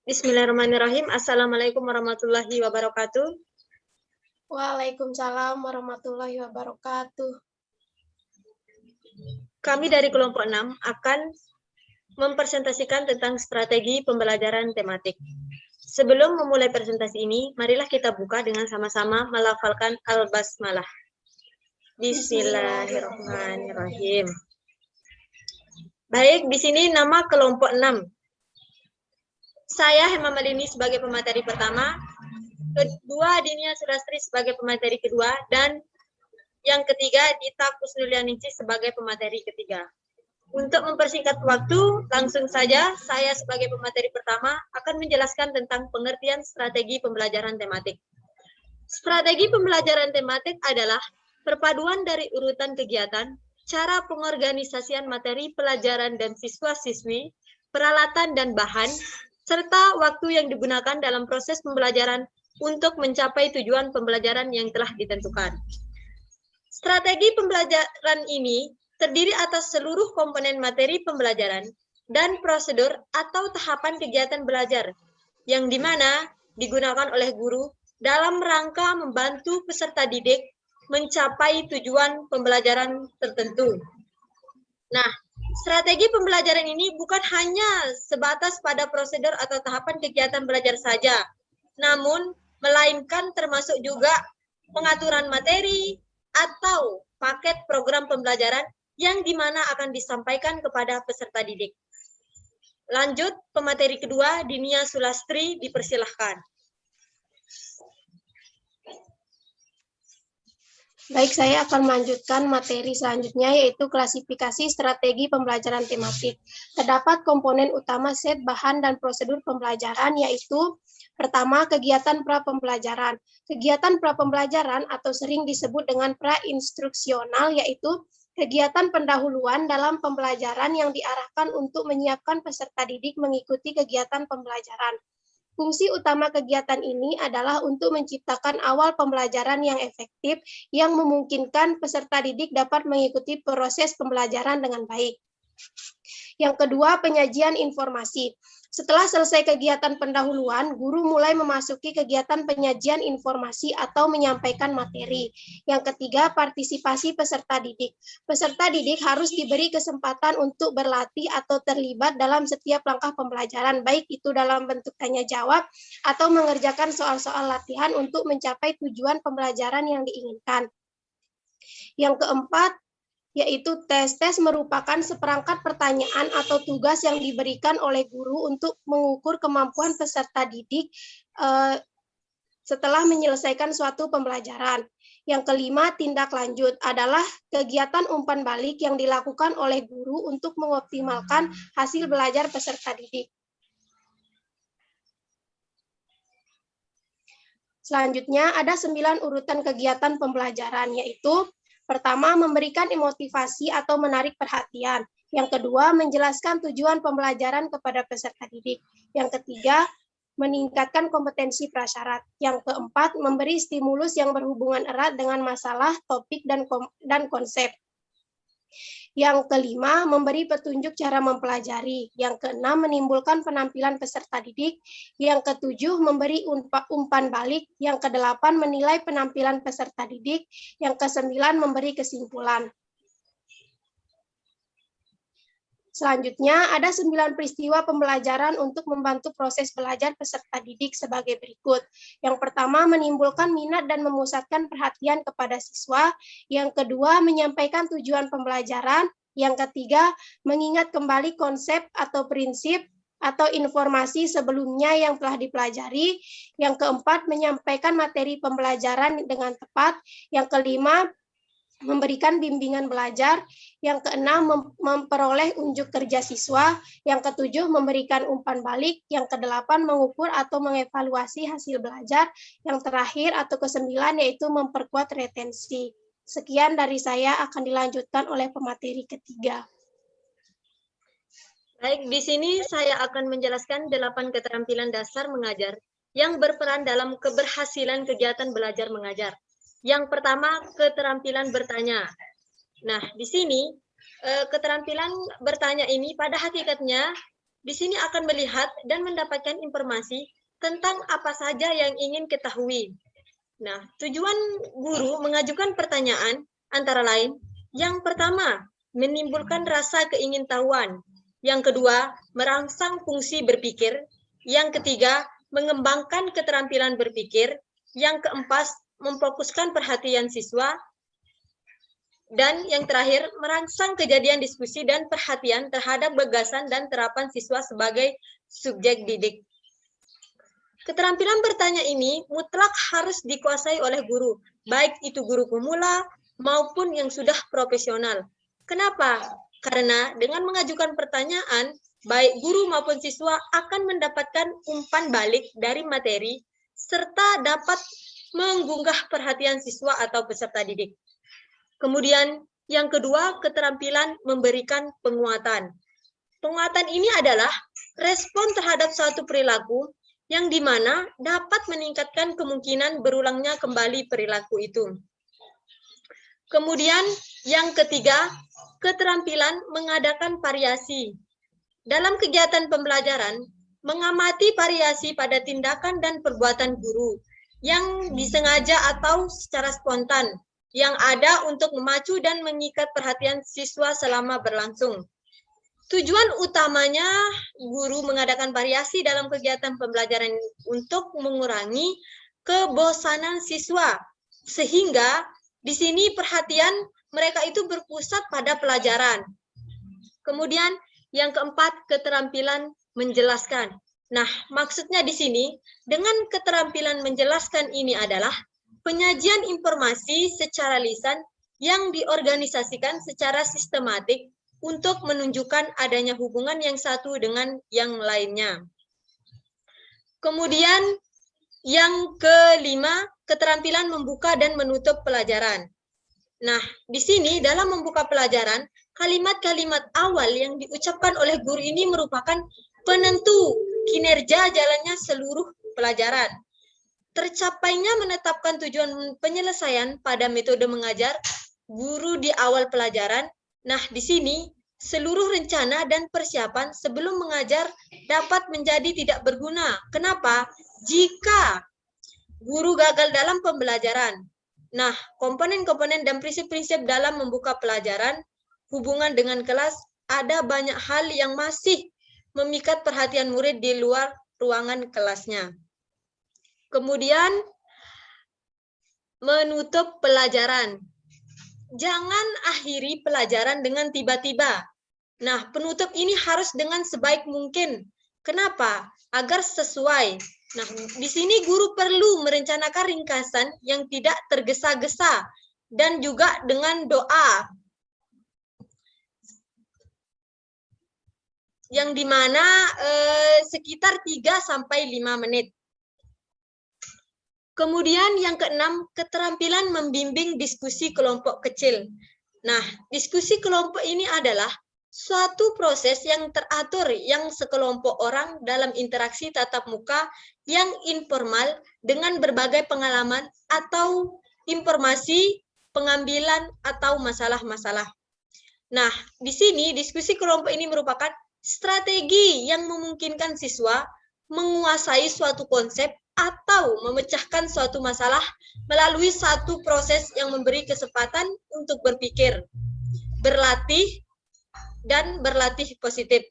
Bismillahirrahmanirrahim. Assalamualaikum warahmatullahi wabarakatuh. Waalaikumsalam warahmatullahi wabarakatuh. Kami dari kelompok 6 akan mempresentasikan tentang strategi pembelajaran tematik. Sebelum memulai presentasi ini, marilah kita buka dengan sama-sama melafalkan Al-Basmalah. Bismillahirrahmanirrahim. Baik, di sini nama kelompok 6. Saya Hema Malini sebagai pemateri pertama, kedua Dinia Sulastri sebagai pemateri kedua, dan yang ketiga Dita Kusnulianingsih sebagai pemateri ketiga. Untuk mempersingkat waktu, langsung saja saya sebagai pemateri pertama akan menjelaskan tentang pengertian strategi pembelajaran tematik. Strategi pembelajaran tematik adalah perpaduan dari urutan kegiatan, cara pengorganisasian materi pelajaran dan siswa-siswi, peralatan dan bahan, serta waktu yang digunakan dalam proses pembelajaran untuk mencapai tujuan pembelajaran yang telah ditentukan. Strategi pembelajaran ini terdiri atas seluruh komponen materi pembelajaran dan prosedur atau tahapan kegiatan belajar, yang dimana digunakan oleh guru dalam rangka membantu peserta didik mencapai tujuan pembelajaran tertentu. Nah, strategi pembelajaran ini bukan hanya sebatas pada prosedur atau tahapan kegiatan belajar saja, namun melainkan termasuk juga pengaturan materi atau paket program pembelajaran yang dimana akan disampaikan kepada peserta didik. Lanjut, pemateri kedua, Dinia Sulastri, dipersilahkan. Baik, saya akan melanjutkan materi selanjutnya, yaitu klasifikasi strategi pembelajaran tematik. Terdapat komponen utama set bahan dan prosedur pembelajaran, yaitu pertama, kegiatan pra-pembelajaran. Kegiatan pra-pembelajaran atau sering disebut dengan pra-instruksional, yaitu kegiatan pendahuluan dalam pembelajaran yang diarahkan untuk menyiapkan peserta didik mengikuti kegiatan pembelajaran. Fungsi utama kegiatan ini adalah untuk menciptakan awal pembelajaran yang efektif yang memungkinkan peserta didik dapat mengikuti proses pembelajaran dengan baik. Yang kedua, penyajian informasi. Setelah selesai kegiatan pendahuluan, guru mulai memasuki kegiatan penyajian informasi atau menyampaikan materi. Yang ketiga, partisipasi peserta didik. Peserta didik harus diberi kesempatan untuk berlatih atau terlibat dalam setiap langkah pembelajaran, baik itu dalam bentuk tanya jawab atau mengerjakan soal-soal latihan untuk mencapai tujuan pembelajaran yang diinginkan. Yang keempat, yaitu tes merupakan seperangkat pertanyaan atau tugas yang diberikan oleh guru untuk mengukur kemampuan peserta didik setelah menyelesaikan suatu pembelajaran. Yang kelima, tindak lanjut adalah kegiatan umpan balik yang dilakukan oleh guru untuk mengoptimalkan hasil belajar peserta didik. Selanjutnya, ada 9 urutan kegiatan pembelajaran, yaitu pertama, memberikan motivasi atau menarik perhatian. Yang kedua, menjelaskan tujuan pembelajaran kepada peserta didik. Yang ketiga, meningkatkan kompetensi prasyarat. Yang keempat, memberi stimulus yang berhubungan erat dengan masalah, topik, dan konsep. Yang kelima, memberi petunjuk cara mempelajari. Yang keenam, menimbulkan penampilan peserta didik. Yang ketujuh, memberi umpan balik. Yang kedelapan, menilai penampilan peserta didik. Yang kesembilan, memberi kesimpulan. Selanjutnya, ada 9 peristiwa pembelajaran untuk membantu proses belajar peserta didik sebagai berikut. Yang pertama, menimbulkan minat dan memusatkan perhatian kepada siswa. Yang kedua, menyampaikan tujuan pembelajaran. Yang ketiga, mengingat kembali konsep atau prinsip atau informasi sebelumnya yang telah dipelajari. Yang keempat, menyampaikan materi pembelajaran dengan tepat. Yang kelima, memberikan bimbingan belajar. Yang keenam, memperoleh unjuk kerja siswa. Yang ketujuh, memberikan umpan balik. Yang kedelapan, mengukur atau mengevaluasi hasil belajar. Yang terakhir atau kesembilan, yaitu memperkuat retensi. Sekian dari saya, akan dilanjutkan oleh pemateri ketiga. Baik, di sini saya akan menjelaskan 8 keterampilan dasar mengajar yang berperan dalam keberhasilan kegiatan belajar mengajar. Yang pertama, keterampilan bertanya. Nah, di sini keterampilan bertanya ini pada hakikatnya di sini akan melihat dan mendapatkan informasi tentang apa saja yang ingin ketahui. Nah, tujuan guru mengajukan pertanyaan antara lain, yang pertama, menimbulkan rasa keingintahuan. Yang kedua, merangsang fungsi berpikir. Yang ketiga, mengembangkan keterampilan berpikir. Yang keempat, memfokuskan perhatian siswa. Dan yang terakhir, merangsang kejadian diskusi dan perhatian terhadap gagasan dan terapan siswa sebagai subjek didik. Keterampilan bertanya ini mutlak harus dikuasai oleh guru, baik itu guru pemula maupun yang sudah profesional. Kenapa? Karena dengan mengajukan pertanyaan, baik guru maupun siswa akan mendapatkan umpan balik dari materi, serta dapat menggugah perhatian siswa atau peserta didik. Kemudian yang kedua, keterampilan memberikan penguatan. Penguatan ini adalah respon terhadap suatu perilaku yang dimana dapat meningkatkan kemungkinan berulangnya kembali perilaku itu. Kemudian yang ketiga, keterampilan mengadakan variasi. Dalam kegiatan pembelajaran, mengamati variasi pada tindakan dan perbuatan guru yang disengaja atau secara spontan, yang ada untuk memacu dan mengikat perhatian siswa selama berlangsung. Tujuan utamanya guru mengadakan variasi dalam kegiatan pembelajaran untuk mengurangi kebosanan siswa, sehingga di sini perhatian mereka itu berpusat pada pelajaran. Kemudian yang keempat, keterampilan menjelaskan. Nah, maksudnya di sini dengan keterampilan menjelaskan ini adalah penyajian informasi secara lisan yang diorganisasikan secara sistematik untuk menunjukkan adanya hubungan yang satu dengan yang lainnya. Kemudian yang kelima, keterampilan membuka dan menutup pelajaran. Nah, di sini dalam membuka pelajaran, kalimat-kalimat awal yang diucapkan oleh guru ini merupakan penentu kinerja jalannya seluruh pelajaran. Tercapainya menetapkan tujuan penyelesaian pada metode mengajar guru di awal pelajaran. Nah, di sini seluruh rencana dan persiapan sebelum mengajar dapat menjadi tidak berguna. Kenapa? Jika guru gagal dalam pembelajaran. Nah, komponen-komponen dan prinsip-prinsip dalam membuka pelajaran, hubungan dengan kelas, ada banyak hal yang masih memikat perhatian murid di luar ruangan kelasnya. Kemudian, menutup pelajaran. Jangan akhiri pelajaran dengan tiba-tiba. Nah, penutup ini harus dengan sebaik mungkin. Kenapa? Agar sesuai. Nah, di sini guru perlu merencanakan ringkasan yang tidak tergesa-gesa dan juga dengan doa. Yang dimana sekitar 3-5 menit. Kemudian yang keenam, keterampilan membimbing diskusi kelompok kecil. Nah, diskusi kelompok ini adalah suatu proses yang teratur yang sekelompok orang dalam interaksi tatap muka yang informal dengan berbagai pengalaman atau informasi, pengambilan atau masalah-masalah. Nah, di sini diskusi kelompok ini merupakan strategi yang memungkinkan siswa menguasai suatu konsep atau memecahkan suatu masalah melalui satu proses yang memberi kesempatan untuk berpikir, berlatih, dan berlatih positif.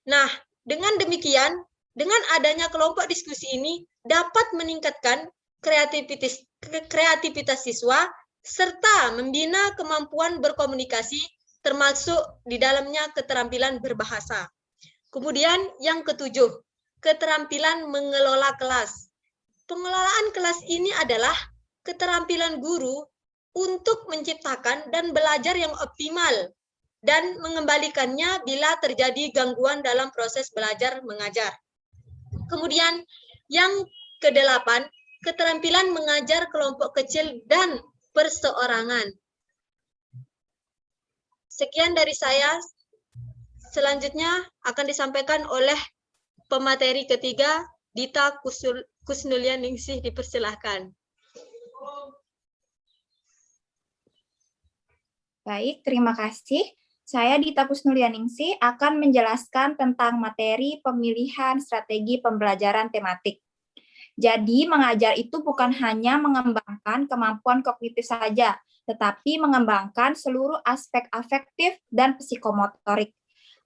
Nah, dengan demikian, dengan adanya kelompok diskusi ini dapat meningkatkan kreativitas siswa serta membina kemampuan berkomunikasi termasuk di dalamnya keterampilan berbahasa. Kemudian yang ketujuh, keterampilan mengelola kelas. Pengelolaan kelas ini adalah keterampilan guru untuk menciptakan dan belajar yang optimal dan mengembalikannya bila terjadi gangguan dalam proses belajar mengajar. Kemudian yang kedelapan, keterampilan mengajar kelompok kecil dan perseorangan. Sekian dari saya. Selanjutnya akan disampaikan oleh pemateri ketiga, Dita Kusnulianingsih, dipersilahkan. Baik, terima kasih. saya Dita Kusnulianingsih akan menjelaskan tentang materi pemilihan strategi pembelajaran tematik. Jadi, mengajar itu bukan hanya mengembangkan kemampuan kognitif saja, tetapi mengembangkan seluruh aspek afektif dan psikomotorik.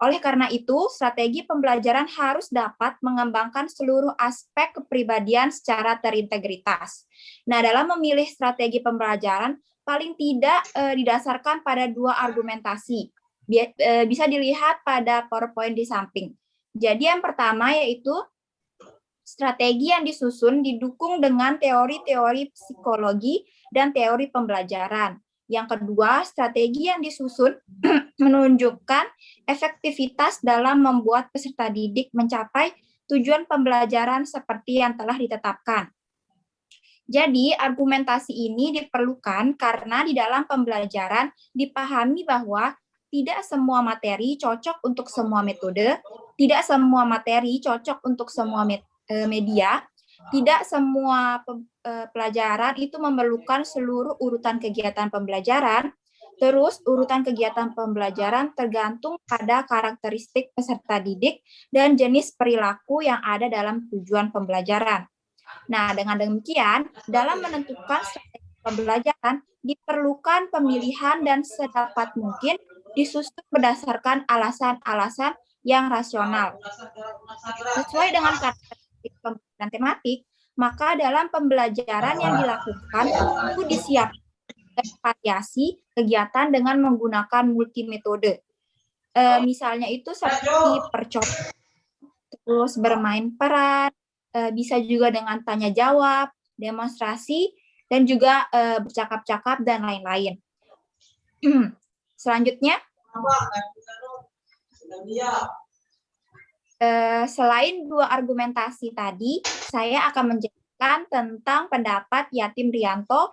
Oleh karena itu, strategi pembelajaran harus dapat mengembangkan seluruh aspek kepribadian secara terintegritas. Nah, dalam memilih strategi pembelajaran, paling tidak didasarkan pada 2 argumentasi. Bisa dilihat pada PowerPoint di samping. Jadi yang pertama yaitu strategi yang disusun didukung dengan teori-teori psikologi dan teori pembelajaran. Yang kedua, strategi yang disusun menunjukkan efektivitas dalam membuat peserta didik mencapai tujuan pembelajaran seperti yang telah ditetapkan. Jadi, argumentasi ini diperlukan karena di dalam pembelajaran dipahami bahwa tidak semua materi cocok untuk semua metode, tidak semua materi cocok untuk semua media, tidak semua pelajaran itu memerlukan seluruh urutan kegiatan pembelajaran, terus urutan kegiatan pembelajaran tergantung pada karakteristik peserta didik dan jenis perilaku yang ada dalam tujuan pembelajaran. Nah, dengan demikian, dalam menentukan strategi pembelajaran, diperlukan pemilihan dan sedapat mungkin disusun berdasarkan alasan-alasan yang rasional. Sesuai dengan karakteristik pembelajaran tematik, maka dalam pembelajaran yang dilakukan itu disiapkan variasi kegiatan dengan menggunakan multimetode. Misalnya itu seperti percobaan, terus bermain peran, bisa juga dengan tanya jawab, demonstrasi, dan juga bercakap-cakap dan lain-lain. Selanjutnya, selain 2 argumentasi tadi, saya akan menjelaskan tentang pendapat Yatim Rianto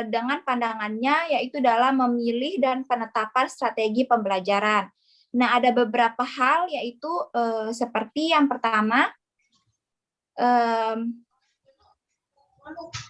dengan pandangannya yaitu dalam memilih dan penetapan strategi pembelajaran. Nah, ada beberapa hal yaitu seperti yang pertama,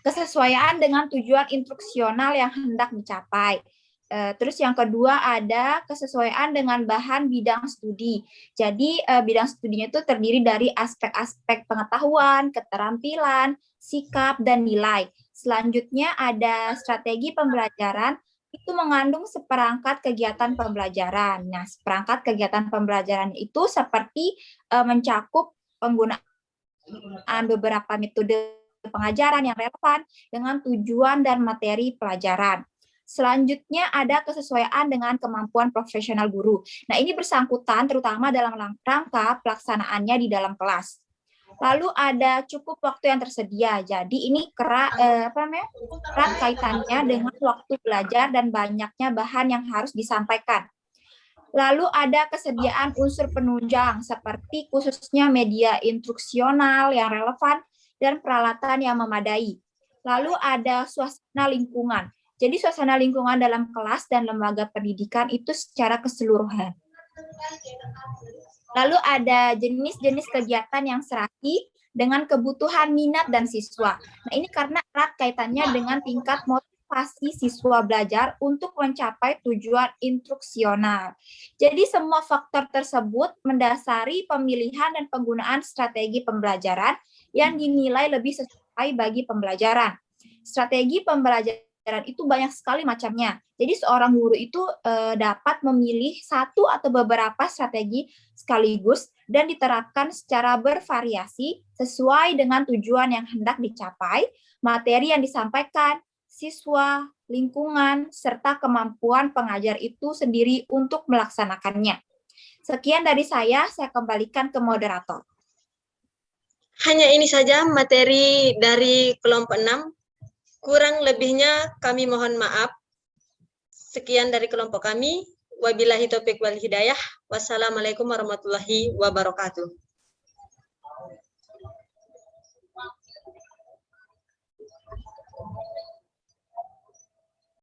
kesesuaian dengan tujuan instruksional yang hendak dicapai. Terus yang kedua ada kesesuaian dengan bahan bidang studi. Jadi bidang studinya itu terdiri dari aspek-aspek pengetahuan, keterampilan, sikap, dan nilai. Selanjutnya ada strategi pembelajaran, itu mengandung seperangkat kegiatan pembelajaran. Nah, seperangkat kegiatan pembelajaran itu seperti mencakup penggunaan beberapa metode pengajaran yang relevan dengan tujuan dan materi pelajaran. Selanjutnya ada kesesuaian dengan kemampuan profesional guru. Nah, ini bersangkutan terutama dalam rangka pelaksanaannya di dalam kelas. Lalu ada cukup waktu yang tersedia. Jadi ini erat kaitannya dengan waktu belajar dan banyaknya bahan yang harus disampaikan. Lalu ada kesediaan unsur penunjang seperti khususnya media instruksional yang relevan dan peralatan yang memadai. Lalu ada suasana lingkungan. Jadi suasana lingkungan dalam kelas dan lembaga pendidikan itu secara keseluruhan. Lalu ada jenis-jenis kegiatan yang serasi dengan kebutuhan minat dan siswa. Nah, ini karena erat kaitannya dengan tingkat motivasi siswa belajar untuk mencapai tujuan instruksional. Jadi semua faktor tersebut mendasari pemilihan dan penggunaan strategi pembelajaran yang dinilai lebih sesuai bagi pembelajaran. Strategi pembelajaran itu banyak sekali macamnya. Jadi seorang guru itu dapat memilih satu atau beberapa strategi sekaligus dan diterapkan secara bervariasi sesuai dengan tujuan yang hendak dicapai, materi yang disampaikan, siswa, lingkungan, serta kemampuan pengajar itu sendiri untuk melaksanakannya. Sekian dari saya kembalikan ke moderator. Hanya ini saja materi dari kelompok 6. Kurang lebihnya kami mohon maaf. Sekian dari kelompok kami. Wabillahi taufiq wal hidayah. Wassalamualaikum warahmatullahi wabarakatuh.